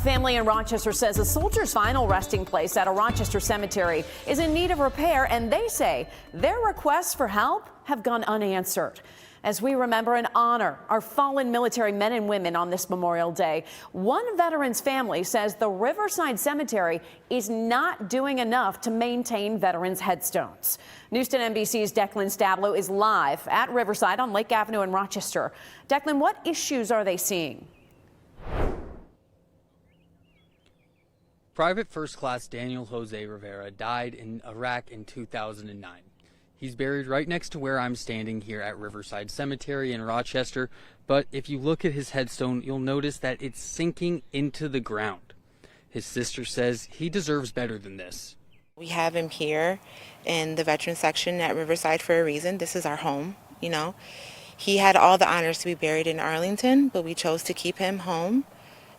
family in Rochester says a soldier's final resting place at a Rochester cemetery is in need of repair, and they say their requests for help have gone unanswered. As we remember and honor our fallen military men and women on this Memorial Day, one veteran's family says the Riverside Cemetery is not doing enough to maintain veterans' headstones. News 10 NBC's Declan Stablo is live at Riverside on Lake Avenue in Rochester. Declan, what issues are they seeing? Private First Class Daniel Jose Rivera died in Iraq in 2009. He's buried right next to where I'm standing here at Riverside Cemetery in Rochester, but if you look at his headstone, you'll notice that it's sinking into the ground. His sister says he deserves better than this. We have him here in the veteran section at Riverside for a reason. This is our home, you know. He had all the honors to be buried in Arlington, but we chose to keep him home.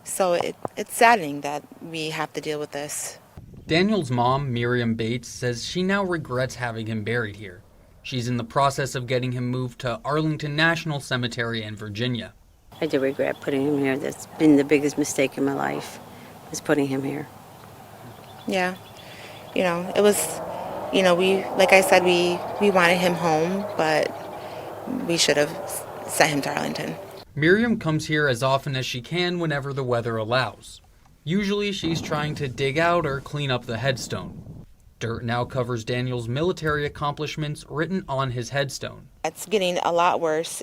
So it's saddening that we have to deal with this. Daniel's mom, Miriam Bates, says she now regrets having him buried here. She's in the process of getting him moved to Arlington National Cemetery in Virginia. I do regret putting him here. That's been the biggest mistake in my life, is putting him here. Yeah, you know, it was, you know, like I said, we wanted him home, but we should have sent him to Arlington. Miriam comes here as often as she can whenever the weather allows. Usually she's trying to dig out or clean up the headstone. Dirt now covers Daniel's military accomplishments written on his headstone. It's getting a lot worse.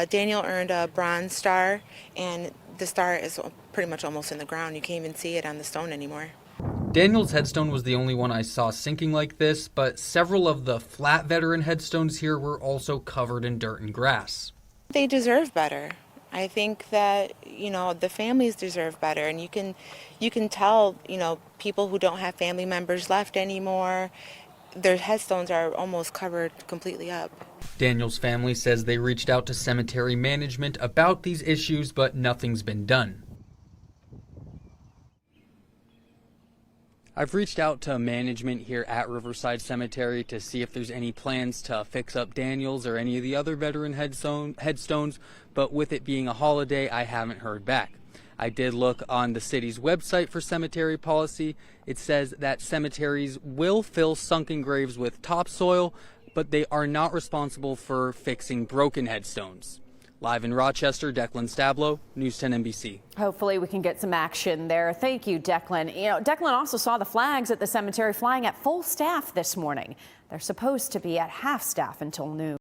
Daniel earned a Bronze Star, and the star is pretty much almost in the ground. You can't even see it on the stone anymore. Daniel's headstone was the only one I saw sinking like this, but several of the flat veteran headstones here were also covered in dirt and grass. They deserve better. I think that, you know, the families deserve better, and you can tell, you know, people who don't have family members left anymore, their headstones are almost covered completely up. Daniel's family says they reached out to cemetery management about these issues, but nothing's been done. I've reached out to management here at Riverside Cemetery to see if there's any plans to fix up Daniel's or any of the other veteran headstones, but with it being a holiday, I haven't heard back. I did look on the city's website for cemetery policy. It says that cemeteries will fill sunken graves with topsoil, but they are not responsible for fixing broken headstones. Live in Rochester, Declan Stablo, News 10 NBC. Hopefully we can get some action there. Thank you, Declan. You know, Declan also saw the flags at the cemetery flying at full staff this morning. They're supposed to be at half staff until noon.